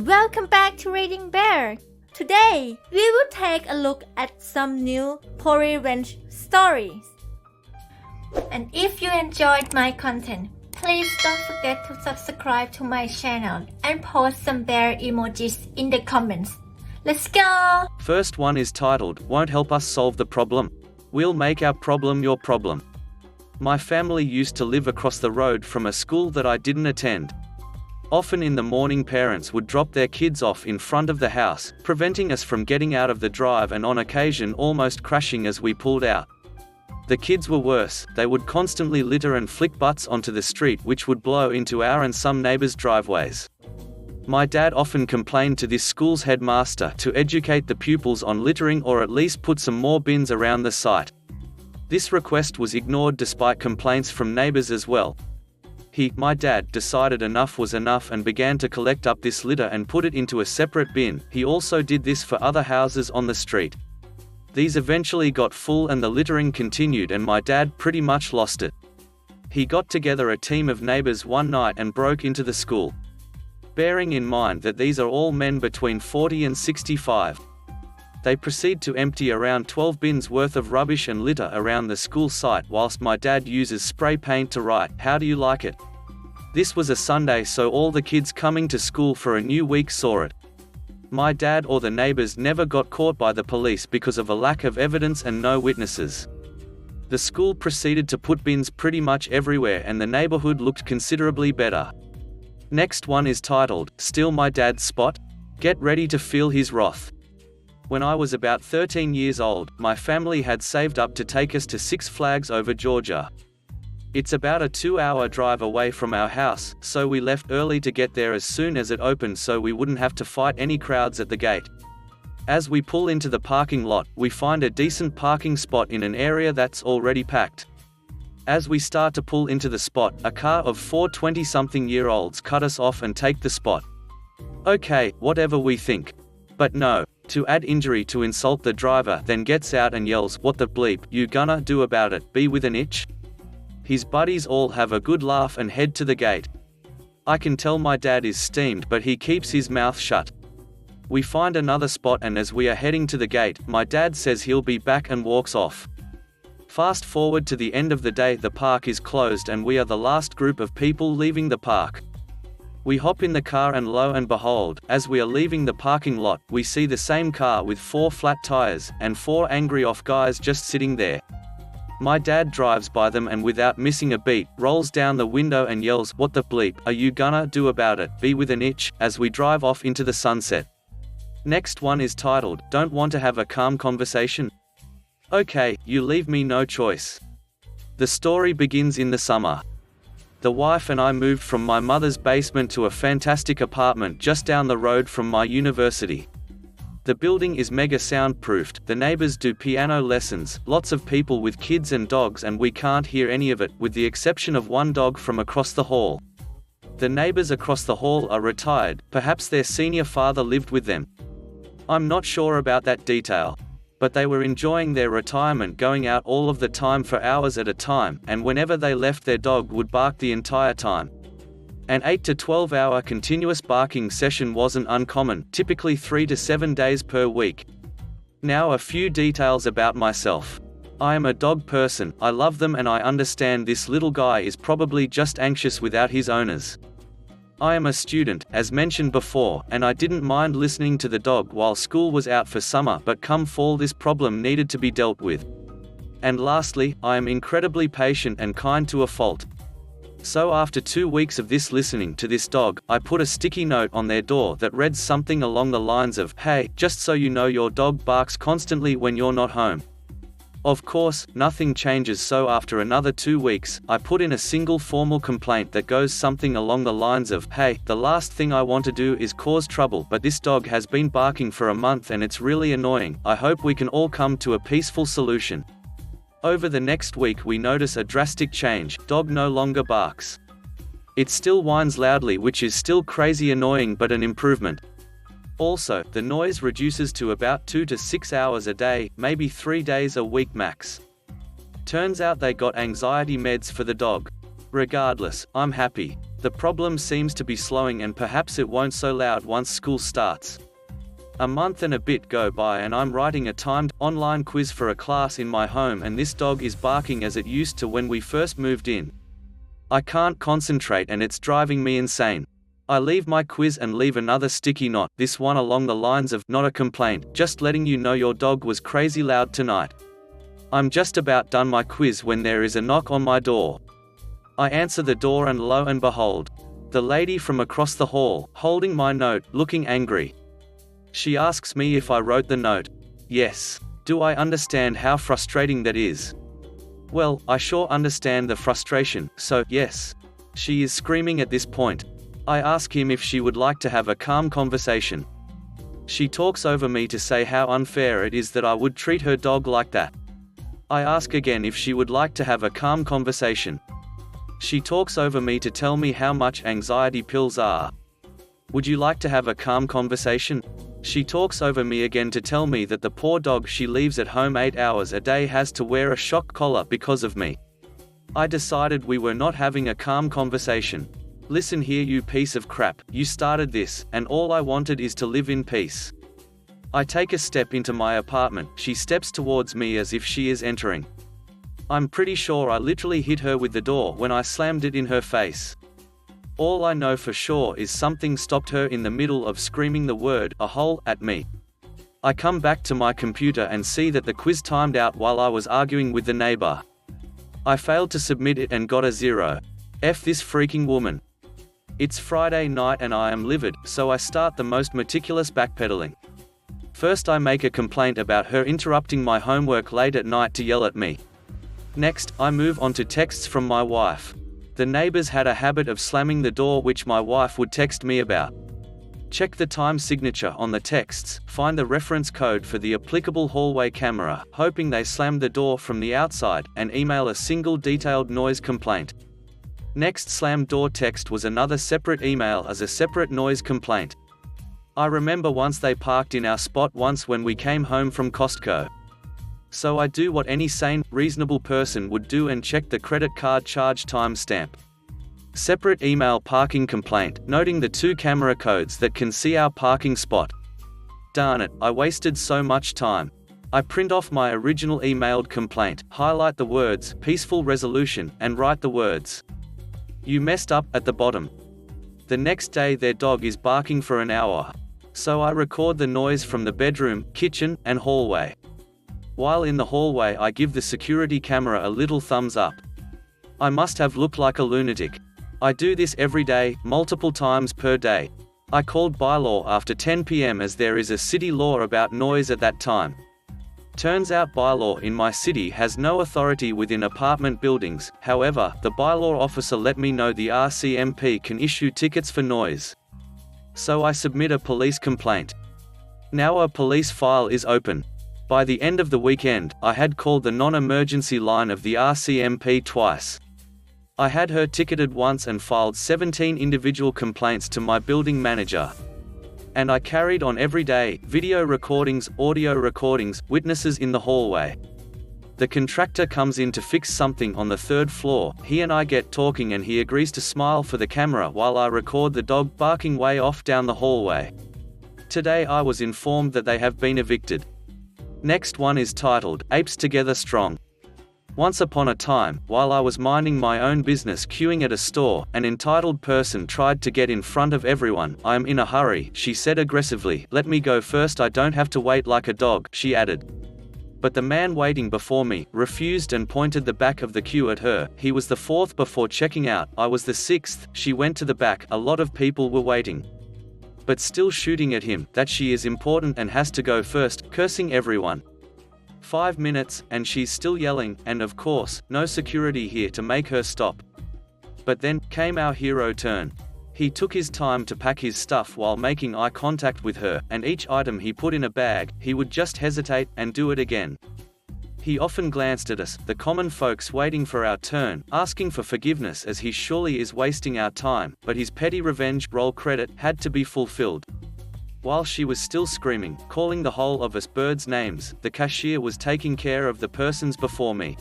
Welcome back to Reading Bear. Today, we will take a look at some new revenge stories. And if you enjoyed my content, please don't forget to subscribe to my channel and post some bear emojis in the comments. Let's go! First one is titled, Won't Help Us Solve the Problem. We'll Make Our Problem Your Problem. My family used to live across the road from a school that I didn't attend. Often in the morning parents would drop their kids off in front of the house, preventing us from getting out of the drive and on occasion almost crashing as we pulled out. The kids were worse, they would constantly litter and flick butts onto the street which would blow into our and some neighbors' driveways. My dad often complained to this school's headmaster to educate the pupils on littering or at least put some more bins around the site. This request was ignored despite complaints from neighbors as well. My dad, decided enough was enough and began to collect up this litter and put it into a separate bin. He also did this for other houses on the street. These eventually got full and the littering continued and my dad pretty much lost it. He got together a team of neighbors one night and broke into the school. Bearing in mind that these are all men between 40 and 65. They proceed to empty around 12 bins worth of rubbish and litter around the school site whilst my dad uses spray paint to write, "How do you like it?" This was a Sunday, so all the kids coming to school for a new week saw it. My dad or the neighbors never got caught by the police because of a lack of evidence and no witnesses. The school proceeded to put bins pretty much everywhere and the neighborhood looked considerably better. Next one is titled, Steal My Dad's Spot? Get ready to feel his wrath. When I was about 13 years old, my family had saved up to take us to Six Flags over Georgia. It's about a 2-hour drive away from our house, so we left early to get there as soon as it opened so we wouldn't have to fight any crowds at the gate. As we pull into the parking lot, we find a decent parking spot in an area that's already packed. As we start to pull into the spot, a car of 4 20-something-year-olds cut us off and take the spot. Okay, whatever we think. But no. To add injury to insult, the driver then gets out and yells, "What the bleep, you gonna do about it, be with an itch?" His buddies all have a good laugh and head to the gate. I can tell my dad is steamed but he keeps his mouth shut. We find another spot and as we are heading to the gate, my dad says he'll be back and walks off. Fast forward to the end of the day, the park is closed and we are the last group of people leaving the park. We hop in the car and lo and behold, as we are leaving the parking lot, we see the same car with 4 flat tires, and 4 angry off guys just sitting there. My dad drives by them and without missing a beat, rolls down the window and yells, "What the bleep, are you gonna do about it, be with an itch," as we drive off into the sunset. Next one is titled, Don't Want to Have a Calm Conversation? Okay, you leave me no choice. The story begins in the summer. The wife and I moved from my mother's basement to a fantastic apartment just down the road from my university. The building is mega soundproofed, the neighbors do piano lessons, lots of people with kids and dogs and we can't hear any of it, with the exception of one dog from across the hall. The neighbors across the hall are retired, perhaps their senior father lived with them. I'm not sure about that detail. But they were enjoying their retirement, going out all of the time for hours at a time, and whenever they left their dog would bark the entire time. An 8 to 12 hour continuous barking session wasn't uncommon, typically 3 to 7 days per week. Now a few details about myself. I am a dog person, I love them and I understand this little guy is probably just anxious without his owners. I am a student, as mentioned before, and I didn't mind listening to the dog while school was out for summer, but come fall this problem needed to be dealt with. And lastly, I am incredibly patient and kind to a fault. So after 2 weeks of this listening to this dog, I put a sticky note on their door that read something along the lines of, "Hey, just so you know your dog barks constantly when you're not home." Of course, nothing changes, so after another 2 weeks, I put in a single formal complaint that goes something along the lines of, "Hey, the last thing I want to do is cause trouble, but this dog has been barking for a month and it's really annoying. I hope we can all come to a peaceful solution." Over the next week we notice a drastic change, dog no longer barks. It still whines loudly, which is still crazy annoying but an improvement. Also, the noise reduces to about 2 to 6 hours a day, maybe 3 days a week max. Turns out they got anxiety meds for the dog. Regardless, I'm happy. The problem seems to be slowing and perhaps it won't so loud once school starts. A month and a bit go by and I'm writing a timed, online quiz for a class in my home and this dog is barking as it used to when we first moved in. I can't concentrate and it's driving me insane. I leave my quiz and leave another sticky note, this one along the lines of, not a complaint, just letting you know your dog was crazy loud tonight. I'm just about done my quiz when there is a knock on my door. I answer the door and lo and behold, the lady from across the hall, holding my note, looking angry. She asks me if I wrote the note. Yes. Do I understand how frustrating that is? Well, I sure understand the frustration, so, yes. She is screaming at this point. I ask him if she would like to have a calm conversation. She talks over me to say how unfair it is that I would treat her dog like that. I ask again if she would like to have a calm conversation. She talks over me to tell me how much anxiety pills are. Would you like to have a calm conversation? She talks over me again to tell me that the poor dog she leaves at home 8 hours a day has to wear a shock collar because of me. I decided we were not having a calm conversation. Listen here, you piece of crap, you started this, and all I wanted is to live in peace. I take a step into my apartment, she steps towards me as if she is entering. I'm pretty sure I literally hit her with the door when I slammed it in her face. All I know for sure is something stopped her in the middle of screaming the word, a hole, at me. I come back to my computer and see that the quiz timed out while I was arguing with the neighbor. I failed to submit it and got a 0. F this freaking woman. It's Friday night and I am livid, so I start the most meticulous backpedaling. First I make a complaint about her interrupting my homework late at night to yell at me. Next, I move on to texts from my wife. The neighbors had a habit of slamming the door which my wife would text me about. Check the time signature on the texts, find the reference code for the applicable hallway camera, hoping they slammed the door from the outside, and email a single detailed noise complaint. Next slam door text was another separate email as a separate noise complaint. I remember once they parked in our spot once when we came home from Costco. So I do what any sane, reasonable person would do and check the credit card charge timestamp. Separate email parking complaint, noting the 2 camera codes that can see our parking spot. Darn it, I wasted so much time. I print off my original emailed complaint, highlight the words, peaceful resolution, and write the words, "You messed up," at the bottom. The next day their dog is barking for an hour. So I record the noise from the bedroom, kitchen, and hallway. While in the hallway I give the security camera a little thumbs up. I must have looked like a lunatic. I do this every day, multiple times per day. I called bylaw after 10 p.m. as there is a city law about noise at that time. Turns out bylaw in my city has no authority within apartment buildings, however, the bylaw officer let me know the RCMP can issue tickets for noise. So I submit a police complaint. Now a police file is open. By the end of the weekend, I had called the non-emergency line of the RCMP twice. I had her ticketed once and filed 17 individual complaints to my building manager. And I carried on every day, video recordings, audio recordings, witnesses in the hallway. The contractor comes in to fix something on the 3rd floor, he and I get talking and he agrees to smile for the camera while I record the dog barking way off down the hallway. Today I was informed that they have been evicted. Next one is titled, Apes Together Strong. Once upon a time, while I was minding my own business queuing at a store, an entitled person tried to get in front of everyone. "I am in a hurry," she said aggressively. "Let me go first, I don't have to wait like a dog," she added. But the man waiting before me refused and pointed the back of the queue at her. He was the 4th before checking out, I was the 6th. She went to the back, a lot of people were waiting. But still shooting at him, that she is important and has to go first, cursing everyone. 5 minutes, and she's still yelling, and of course, no security here to make her stop. But then, came our hero turn. He took his time to pack his stuff while making eye contact with her, and each item he put in a bag, he would just hesitate, and do it again. He often glanced at us, the common folks waiting for our turn, asking for forgiveness as he surely is wasting our time, but his petty revenge roll credit had to be fulfilled. While she was still screaming, calling the whole of us birds names, the cashier was taking care of the persons before me.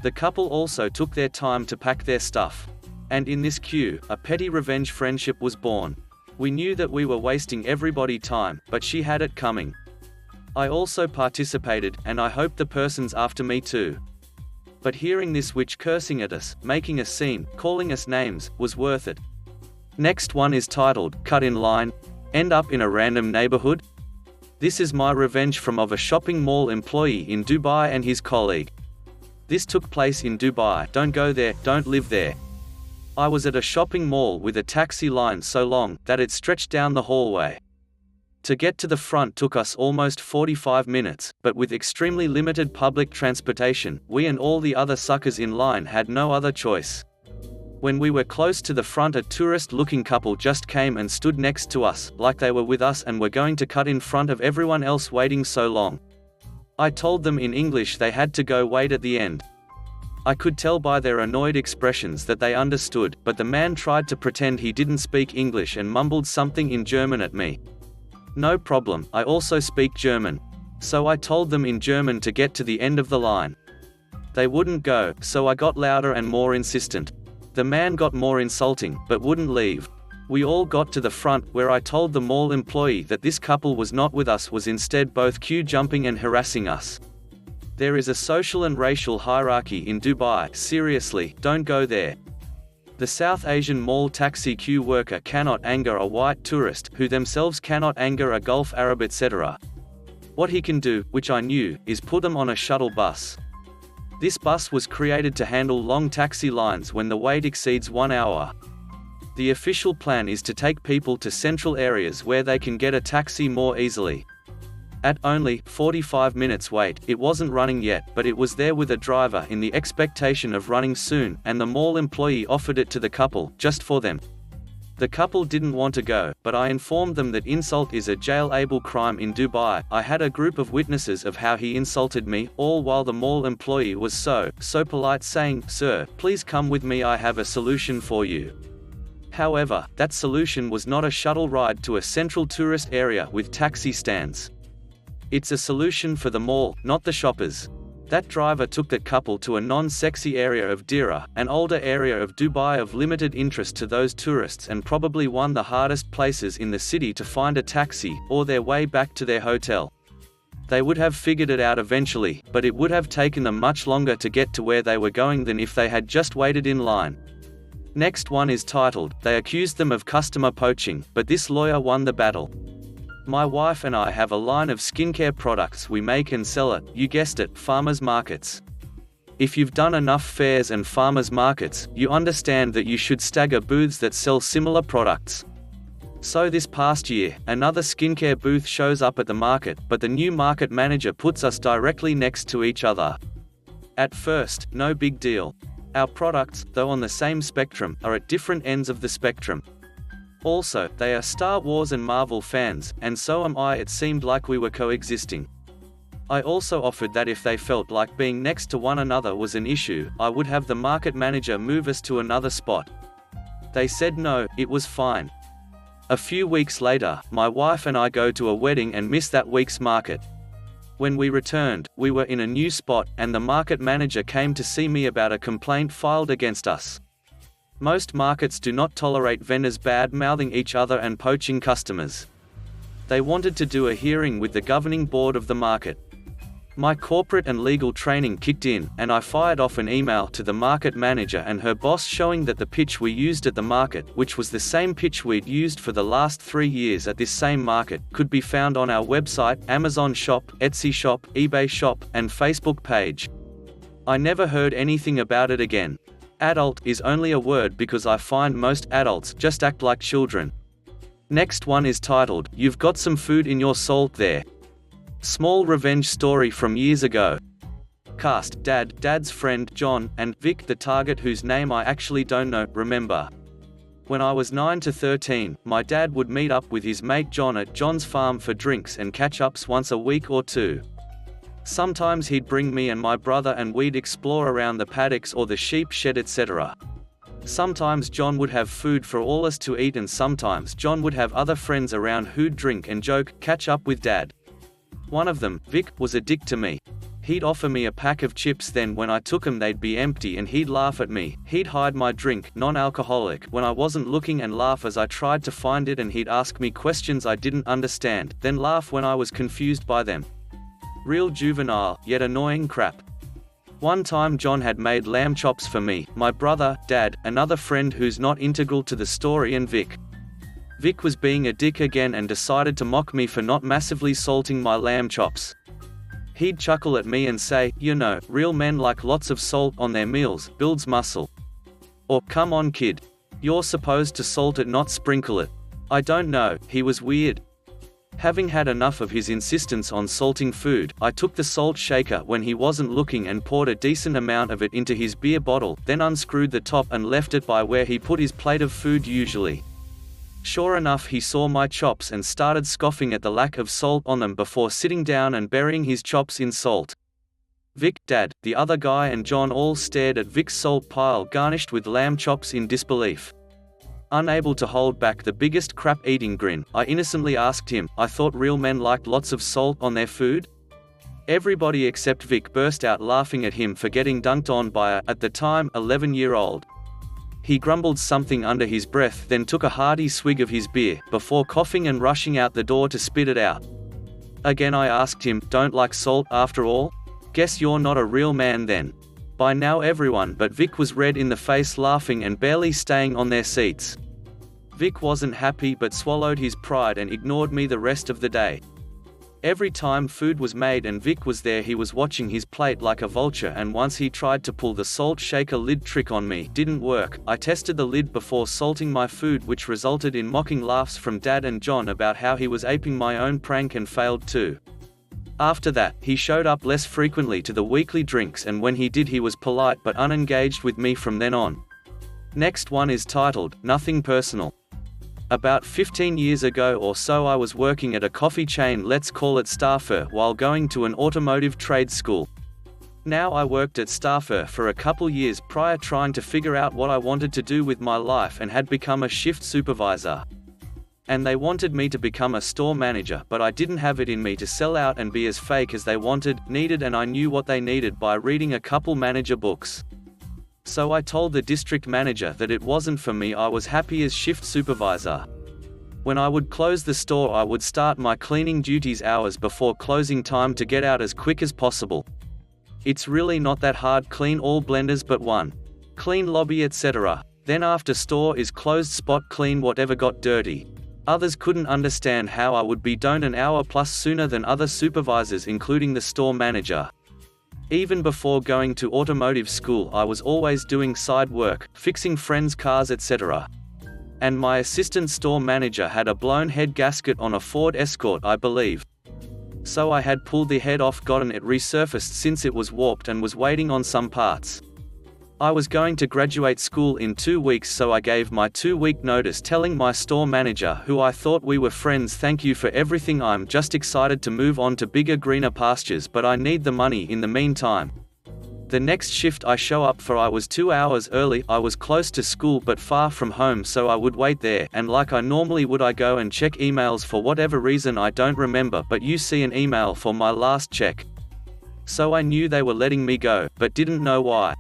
The couple also took their time to pack their stuff. And in this queue, a petty revenge friendship was born. We knew that we were wasting everybody time, but she had it coming. I also participated, and I hoped the person's after me too. But hearing this witch cursing at us, making a scene, calling us names, was worth it. Next one is titled, Cut in Line. End up in a random neighborhood? This is my revenge from of a shopping mall employee in Dubai and his colleague. This took place in Dubai. Don't go there, don't live there. I was at a shopping mall with a taxi line so long that it stretched down the hallway. To get to the front took us almost 45 minutes, but with extremely limited public transportation, we and all the other suckers in line had no other choice. When we were close to the front, a tourist-looking couple just came and stood next to us, like they were with us and were going to cut in front of everyone else waiting so long. I told them in English they had to go wait at the end. I could tell by their annoyed expressions that they understood, but the man tried to pretend he didn't speak English and mumbled something in German at me. No problem, I also speak German. So I told them in German to get to the end of the line. They wouldn't go, so I got louder and more insistent. The man got more insulting, but wouldn't leave. We all got to the front, where I told the mall employee that this couple was not with us, was instead both queue jumping and harassing us. There is a social and racial hierarchy in Dubai, seriously, don't go there. The South Asian mall taxi queue worker cannot anger a white tourist, who themselves cannot anger a Gulf Arab, etc. What he can do, which I knew, is put them on a shuttle bus. This bus was created to handle long taxi lines when the wait exceeds 1 hour. The official plan is to take people to central areas where they can get a taxi more easily. At only 45 minutes wait, it wasn't running yet, but it was there with a driver in the expectation of running soon, and the mall employee offered it to the couple, just for them. The couple didn't want to go, but I informed them that insult is a jailable crime in Dubai. I had a group of witnesses of how he insulted me, all while the mall employee was so polite, saying, "Sir, please come with me, I have a solution for you." However, that solution was not a shuttle ride to a central tourist area with taxi stands. It's a solution for the mall, not the shoppers. That driver took that couple to a non-sexy area of Dira, an older area of Dubai of limited interest to those tourists, and probably one of the hardest places in the city to find a taxi, or their way back to their hotel. They would have figured it out eventually, but it would have taken them much longer to get to where they were going than if they had just waited in line. Next one is titled, They Accused Them of Customer Poaching, but this lawyer won the battle. My wife and I have a line of skincare products we make and sell at, you guessed it, farmers markets. If you've done enough fairs and farmers markets, you understand that you should stagger booths that sell similar products. So this past year, another skincare booth shows up at the market, but the new market manager puts us directly next to each other. At first, no big deal. Our products, though on the same spectrum, are at different ends of the spectrum. Also, they are Star Wars and Marvel fans, and so am I. It seemed like we were coexisting. I also offered that if they felt like being next to one another was an issue, I would have the market manager move us to another spot. They said no, it was fine. A few weeks later, my wife and I go to a wedding and miss that week's market. When we returned, we were in a new spot, and the market manager came to see me about a complaint filed against us. Most markets do not tolerate vendors bad-mouthing each other and poaching customers. They wanted to do a hearing with the governing board of the market. My corporate and legal training kicked in, and I fired off an email to the market manager and her boss showing that the pitch we used at the market, which was the same pitch we'd used for the last 3 years at this same market, could be found on our website, Amazon shop, Etsy shop, eBay shop, and Facebook page. I never heard anything about it again. Adult is only a word because I find most adults just act like children. Next one is titled, You've Got Some Food in Your Salt There. Small revenge story from years ago. Cast, Dad's friend, John, and Vic, the target whose name I actually don't know, remember. When I was 9 to 13, my dad would meet up with his mate John at John's farm for drinks and catch-ups once a week or two. Sometimes he'd bring me and my brother and we'd explore around the paddocks or the sheep shed, etc. Sometimes John would have food for all us to eat, and sometimes John would have other friends around who'd drink and joke, catch up with Dad. One of them, Vic, was a dick to me. He'd offer me a pack of chips, then when I took 'em they'd be empty and he'd laugh at me. He'd hide my drink, non-alcoholic, when I wasn't looking and laugh as I tried to find it, and he'd ask me questions I didn't understand, then laugh when I was confused by them. Real juvenile, yet annoying crap. One time John had made lamb chops for me, my brother, Dad, another friend who's not integral to the story, and Vic. Vic was being a dick again and decided to mock me for not massively salting my lamb chops. He'd chuckle at me and say, "You know, real men like lots of salt on their meals, builds muscle." Or, "Come on kid. You're supposed to salt it, not sprinkle it." I don't know, he was weird. Having had enough of his insistence on salting food, I took the salt shaker when he wasn't looking and poured a decent amount of it into his beer bottle, then unscrewed the top and left it by where he put his plate of food usually. Sure enough, he saw my chops and started scoffing at the lack of salt on them before sitting down and burying his chops in salt. Vic, Dad, the other guy and John all stared at Vic's salt pile garnished with lamb chops in disbelief. Unable to hold back the biggest crap-eating grin, I innocently asked him, "I thought real men liked lots of salt on their food?" Everybody except Vic burst out laughing at him for getting dunked on by a, at the time, 11-year-old. He grumbled something under his breath, then took a hearty swig of his beer, before coughing and rushing out the door to spit it out. Again I asked him, "Don't like salt after all? Guess you're not a real man then." By now everyone but Vic was red in the face, laughing and barely staying on their seats. Vic wasn't happy but swallowed his pride and ignored me the rest of the day. Every time food was made and Vic was there, he was watching his plate like a vulture, and once he tried to pull the salt shaker lid trick on me. Didn't work. I tested the lid before salting my food, which resulted in mocking laughs from Dad and John about how he was aping my own prank and failed too. After that, he showed up less frequently to the weekly drinks, and when he did he was polite but unengaged with me from then on. Next one is titled, Nothing Personal. About 15 years ago or so I was working at a coffee chain, let's call it Starfur, while going to an automotive trade school. Now I worked at Starfur for a couple years prior, trying to figure out what I wanted to do with my life, and had become a shift supervisor. And they wanted me to become a store manager, but I didn't have it in me to sell out and be as fake as they needed, and I knew what they needed by reading a couple manager books. So I told the district manager that it wasn't for me. I was happy as shift supervisor. When I would close the store, I would start my cleaning duties hours before closing time to get out as quick as possible. It's really not that hard. Clean all blenders but one. Clean lobby, etc. Then after store is closed, spot clean whatever got dirty. Others couldn't understand how I would be done an hour plus sooner than other supervisors, including the store manager. Even before going to automotive school, I was always doing side work, fixing friends' cars, etc. And my assistant store manager had a blown head gasket on a Ford Escort, I believe. So I had pulled the head off, gotten it resurfaced since it was warped, and was waiting on some parts. I was going to graduate school in 2 weeks, so I gave my 2-week notice, telling my store manager, who I thought we were friends, "Thank you for everything. I'm just excited to move on to bigger, greener pastures, but I need the money in the meantime." The next shift I show up for, I was 2 hours early. I was close to school but far from home, so I would wait there, and like I normally would, I go and check emails for whatever reason I don't remember, but you see an email for my last check. So I knew they were letting me go, but didn't know why.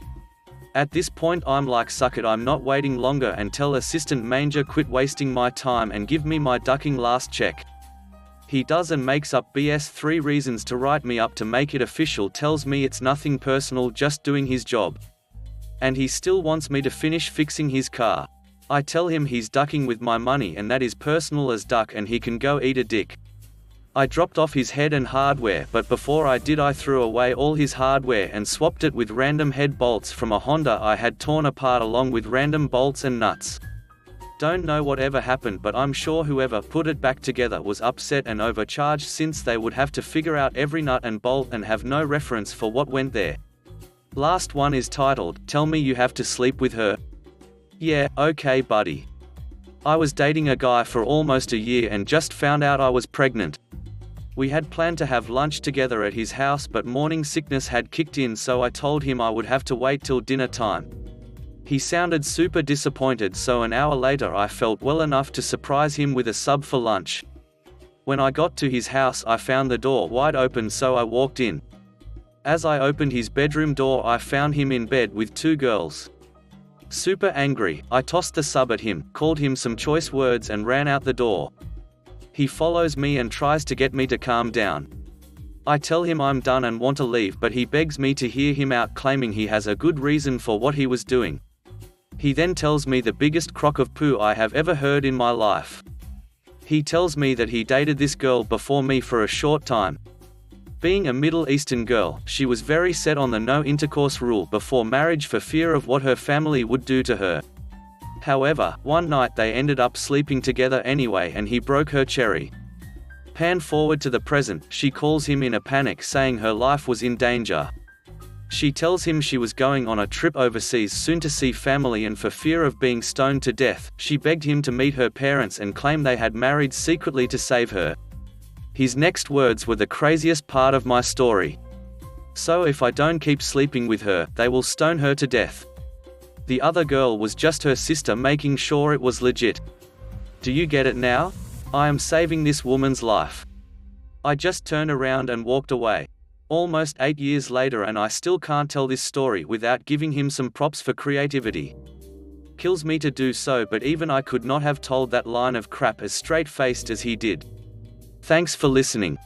At this point I'm like, suck it, I'm not waiting longer, and tell assistant manager quit wasting my time and give me my ducking last check. He does and makes up BS 3 reasons to write me up to make it official, tells me it's nothing personal, just doing his job. And he still wants me to finish fixing his car. I tell him he's ducking with my money and that is personal as duck, and he can go eat a dick. I dropped off his head and hardware, but before I did I threw away all his hardware and swapped it with random head bolts from a Honda I had torn apart, along with random bolts and nuts. Don't know whatever happened, but I'm sure whoever put it back together was upset and overcharged, since they would have to figure out every nut and bolt and have no reference for what went there. Last one is titled, Tell Me You Have to Sleep With Her. Yeah, okay buddy. I was dating a guy for almost a year and just found out I was pregnant. We had planned to have lunch together at his house, but morning sickness had kicked in, so I told him I would have to wait till dinner time. He sounded super disappointed, so an hour later I felt well enough to surprise him with a sub for lunch. When I got to his house I found the door wide open, so I walked in. As I opened his bedroom door, I found him in bed with 2 girls. Super angry, I tossed the sub at him, called him some choice words and ran out the door. He follows me and tries to get me to calm down. I tell him I'm done and want to leave, but he begs me to hear him out, claiming he has a good reason for what he was doing. He then tells me the biggest crock of poo I have ever heard in my life. He tells me that he dated this girl before me for a short time. Being a Middle Eastern girl, she was very set on the no intercourse rule before marriage for fear of what her family would do to her. However, one night they ended up sleeping together anyway and he broke her cherry. Pan forward to the present, she calls him in a panic saying her life was in danger. She tells him she was going on a trip overseas soon to see family, and for fear of being stoned to death, she begged him to meet her parents and claim they had married secretly to save her. His next words were the craziest part of my story. So if I don't keep sleeping with her, they will stone her to death. The other girl was just her sister making sure it was legit. Do you get it now? I am saving this woman's life. I just turned around and walked away. Almost 8 years later and I still can't tell this story without giving him some props for creativity. Kills me to do so, but even I could not have told that line of crap as straight-faced as he did. Thanks for listening.